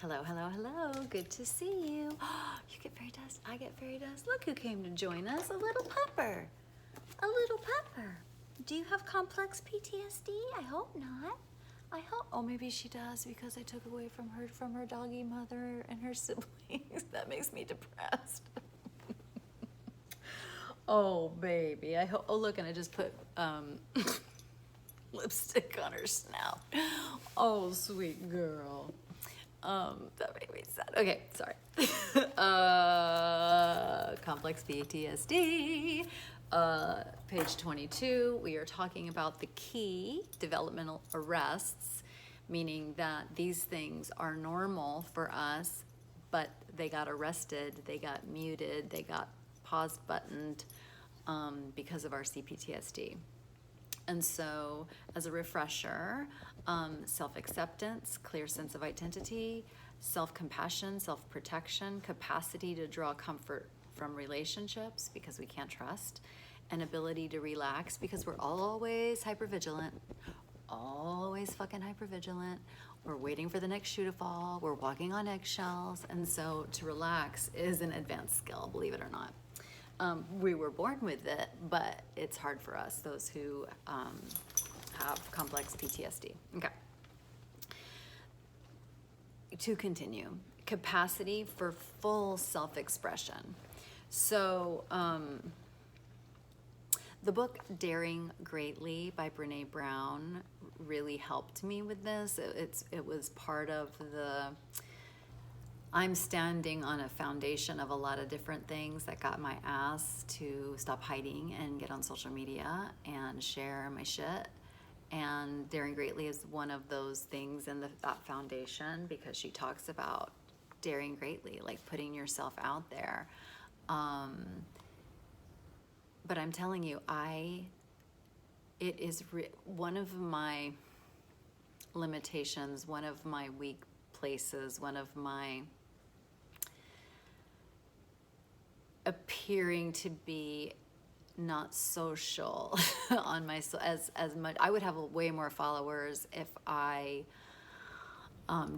Hello, hello, hello. Good to see you. You get fairy dust. I get fairy dust. Look who came to join us. A little pupper. A little pupper. Do you have complex PTSD? I hope not. I hope. Oh, maybe she does because I took away from her doggy mother and her siblings. That makes me depressed. Oh, baby. I hope. Oh, look, and I just put lipstick on her snout. Oh, sweet girl. That made me sad. Okay, sorry. Complex PTSD. Page 22, we are talking about the key developmental arrests, meaning that these things are normal for us, but they got arrested, they got muted, they got pause buttoned because of our CPTSD. And so, as a refresher, self-acceptance, clear sense of identity, self-compassion, self-protection, capacity to draw comfort from relationships because we can't trust, an ability to relax because we're always hypervigilant, always fucking hypervigilant. We're waiting for the next shoe to fall. We're walking on eggshells. And so to relax is an advanced skill, believe it or not. We were born with it, but it's hard for us, those who have complex PTSD. Okay. To continue, capacity for full self-expression. So the book Daring Greatly by Brene Brown really helped me with this. It was part of the... I'm standing on a foundation of a lot of different things that got my ass to stop hiding and get on social media and share my shit. And Daring Greatly is one of those things in that foundation because she talks about daring greatly, like putting yourself out there. But I'm telling you, it is one of my limitations, one of my weak places, one of my appearing to be not social on my as much. I would have way more followers if I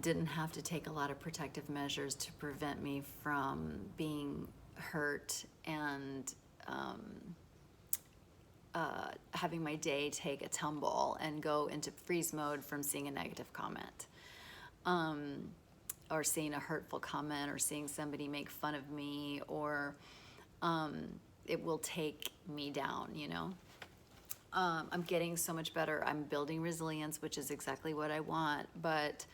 didn't have to take a lot of protective measures to prevent me from being hurt and having my day take a tumble and go into freeze mode from seeing a negative comment. Or seeing a hurtful comment, or seeing somebody make fun of me, or it will take me down, you know. I'm getting so much better. I'm building resilience, which is exactly what I want, but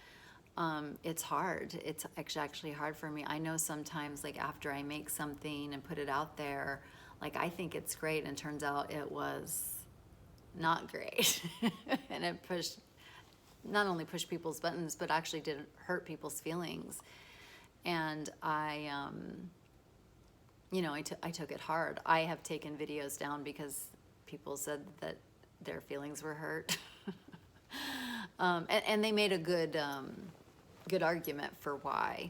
it's hard. It's actually hard for me. I know sometimes, like after I make something and put it out there, like I think it's great, and turns out it was not great. And it not only pushed people's buttons, but actually did hurt people's feelings. And I took it hard. I have taken videos down because people said that their feelings were hurt. And they made a good argument for why.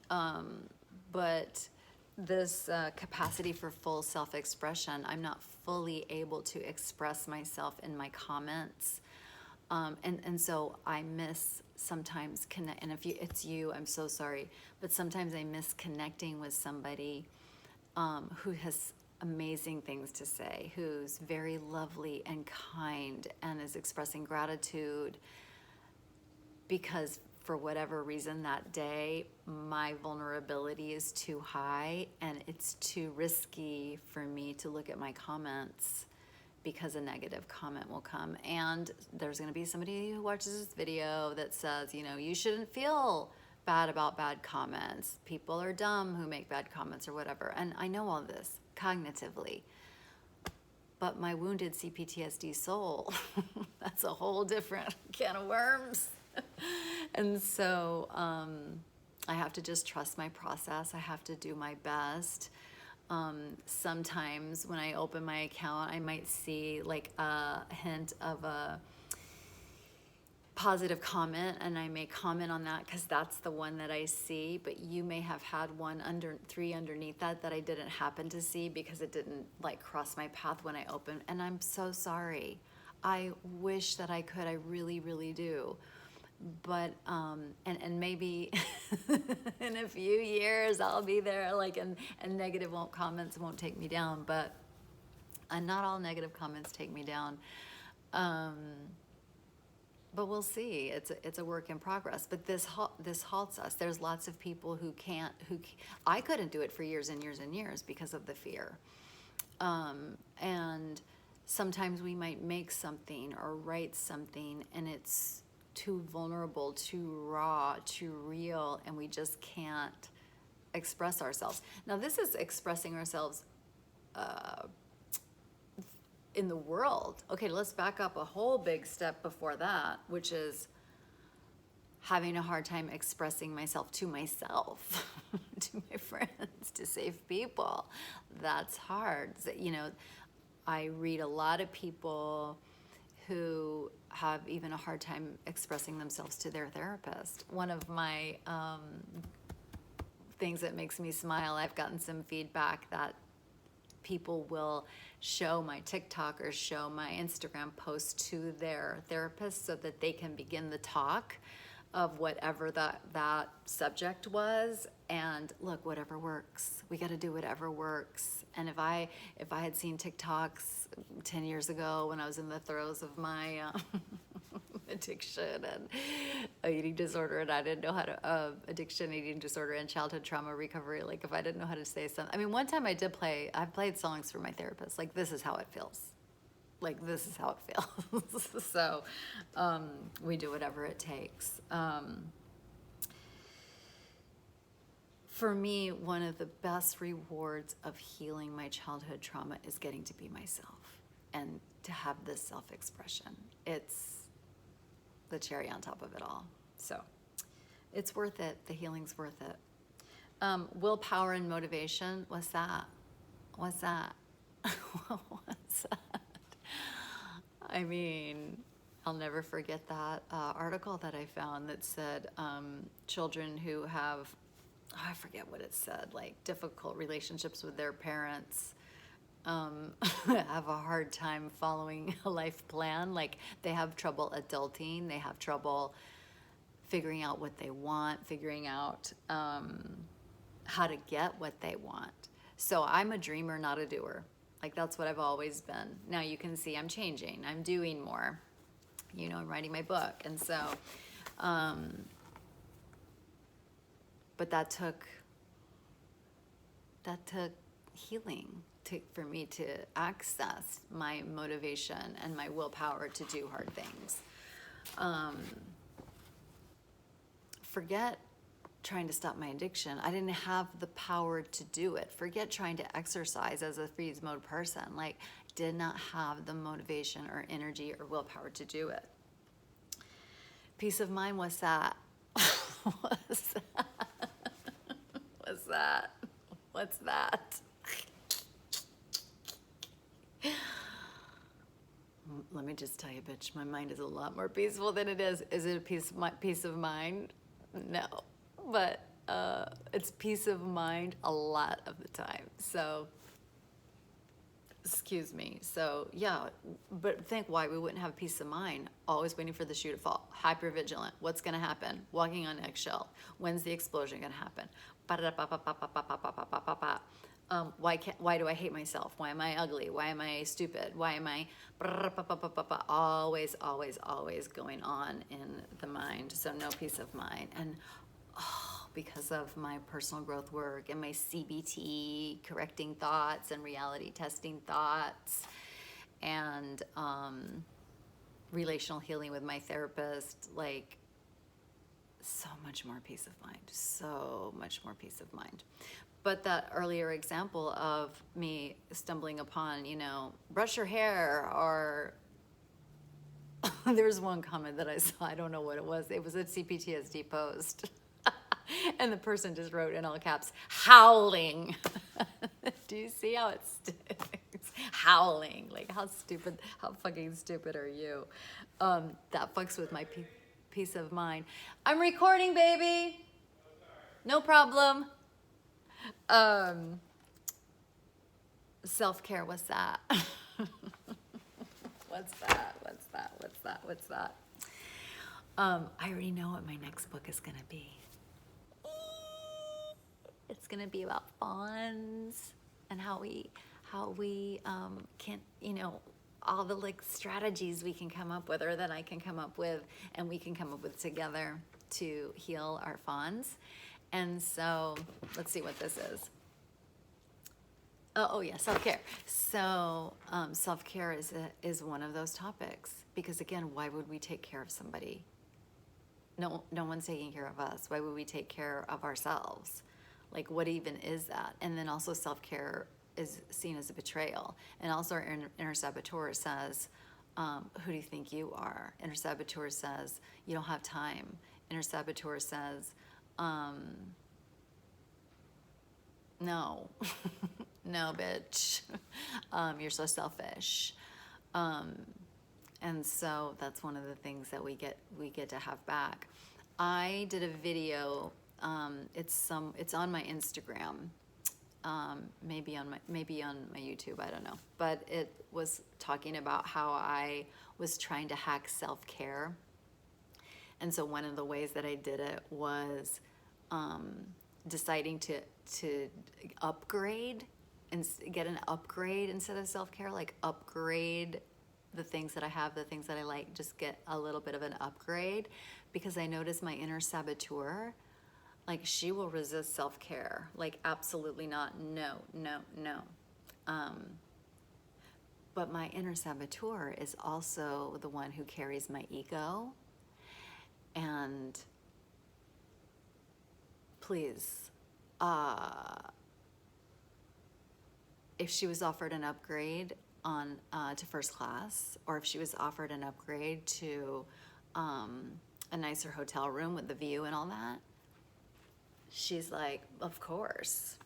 But this capacity for full self-expression, I'm not fully able to express myself in my comments. And so I miss sometimes connect, and if it's you, I'm so sorry, but sometimes I miss connecting with somebody who has amazing things to say, who's very lovely and kind and is expressing gratitude, because for whatever reason that day, my vulnerability is too high and it's too risky for me to look at my comments, because a negative comment will come. And there's going to be somebody who watches this video that says, you know, you shouldn't feel bad about bad comments. People are dumb who make bad comments or whatever. And I know all this cognitively. But my wounded CPTSD soul, that's a whole different can of worms. And so I have to just trust my process. I have to do my best. Sometimes when I open my account, I might see like a hint of a positive comment, and I may comment on that because that's the one that I see, but you may have had three underneath that I didn't happen to see because it didn't like cross my path when I opened, and I'm so sorry. I wish that I could, I really, really do. But and maybe in a few years I'll be there, like, and negative comments won't take me down, but not all negative comments take me down. But we'll see. It's a work in progress. But this halts us. There's lots of people who can't. I couldn't do it for years and years and years because of the fear. And sometimes we might make something or write something, and it's too vulnerable, too raw, too real, and we just can't express ourselves. Now, this is expressing ourselves in the world. Okay, let's back up a whole big step before that, which is having a hard time expressing myself to myself, to my friends, to safe people. That's hard. You know, I read a lot of people who have even a hard time expressing themselves to their therapist. One of my things that makes me smile, I've gotten some feedback that people will show my TikTok or show my Instagram post to their therapist so that they can begin the talk of whatever that subject was. And look, whatever works. We got to do whatever works. And if I had seen TikToks 10 years ago when I was in the throes of my addiction and eating disorder, and I didn't know how to addiction, eating disorder, and childhood trauma recovery, like if I didn't know how to say something. I mean, one time I played songs for my therapist, like, this is how it feels. Like, this is how it feels. So we do whatever it takes. For me, one of the best rewards of healing my childhood trauma is getting to be myself and to have this self-expression. It's the cherry on top of it all. So it's worth it. The healing's worth it. Willpower and motivation. What's that? What's that? What's that? I mean, I'll never forget that article that I found that said children who have, I forget what it said, like difficult relationships with their parents have a hard time following a life plan. Like, they have trouble adulting. They have trouble figuring out what they want, figuring out how to get what they want. So I'm a dreamer, not a doer. Like, that's what I've always been. Now you can see I'm changing. I'm doing more. You know, I'm writing my book. And so, but that took healing for me to access my motivation and my willpower to do hard things. Forget trying to stop my addiction. I didn't have the power to do it. Forget trying to exercise as a freeze mode person. Like, did not have the motivation or energy or willpower to do it. Peace of mind, what's that? What's that? What's that? What's that? Let me just tell you, bitch, my mind is a lot more peaceful than it is. Is it a peace of mind? No. But it's peace of mind a lot of the time. So, excuse me. So, yeah, but think why we wouldn't have peace of mind. Always waiting for the shoe to fall. Hypervigilant. What's going to happen? Walking on eggshell. When's the explosion going to happen? Why do I hate myself? Why am I ugly? Why am I stupid? Why am I always going on in the mind? So no peace of mind. And because of my personal growth work and my CBT, correcting thoughts and reality testing thoughts, and relational healing with my therapist, like, so much more peace of mind, so much more peace of mind. But that earlier example of me stumbling upon, you know, brush your hair, or there's one comment that I saw, I don't know what it was a CPTSD post. And the person just wrote in all caps, howling. Do you see how it sticks? Howling. Like, how fucking stupid are you? That fucks with my peace of mind. I'm recording, baby. No problem. Self-care, what's that? What's that? I already know what my next book is gonna be. It's gonna be about fawns and how we can, you know, all the like strategies we can come up with, or that I can come up with, and we can come up with together to heal our fawns. And so let's see what this is. Oh yeah, self-care. So self-care is one of those topics, because again, why would we take care of somebody? No one's taking care of us. Why would we take care of ourselves? Like, what even is that? And then also self-care is seen as a betrayal. And also our inner saboteur says, who do you think you are? Inner saboteur says, you don't have time. Inner saboteur says, no, no, bitch, you're so selfish. And so that's one of the things that we get to have back. I did a video. It's on my Instagram, maybe on my YouTube. I don't know. But it was talking about how I was trying to hack self-care. And so one of the ways that I did it was deciding to upgrade and get an upgrade instead of self-care, like upgrade the things that I have, the things that I like, just get a little bit of an upgrade, because I noticed my inner saboteur, like, she will resist self-care, like, absolutely not, no. But my inner saboteur is also the one who carries my ego. And please, if she was offered an upgrade on to first class, or if she was offered an upgrade to a nicer hotel room with the view and all that, she's like, of course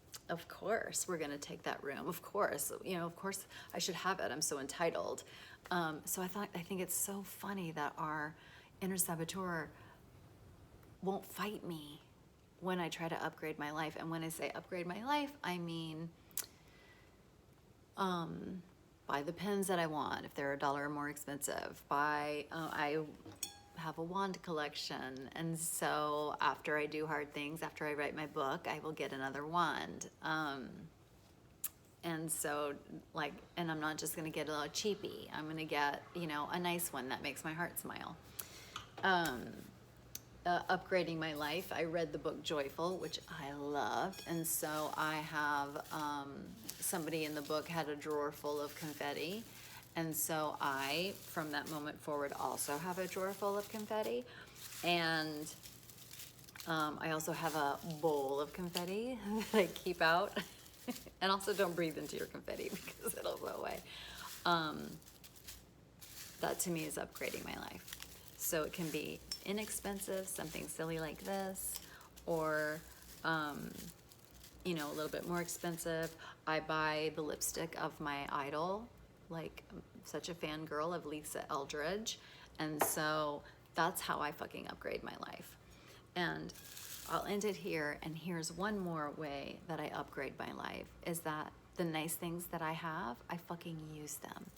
we're gonna take that room. Of course, you know, of course I should have it. I'm so entitled. So I think it's so funny that our inner saboteur won't fight me when I try to upgrade my life. And when I say upgrade my life, I mean buy the pens that I want if they're $1 or more expensive. I have a wand collection, and so after I do hard things, after I write my book, I will get another wand. And so, like, and I'm not just gonna get a cheapie. I'm gonna get, you know, a nice one that makes my heart smile. Upgrading my life, I read the book Joyful, which I loved, and so I have somebody in the book had a drawer full of confetti, and so I, from that moment forward, also have a drawer full of confetti, and I also have a bowl of confetti that I keep out, and also don't breathe into your confetti because it'll go away. That to me is upgrading my life. So it can be inexpensive, something silly like this, or, you know, a little bit more expensive. I buy the lipstick of my idol, like, I'm such a fangirl of Lisa Eldridge, and so that's how I fucking upgrade my life. And I'll end it here, and here's one more way that I upgrade my life, is that the nice things that I have, I fucking use them.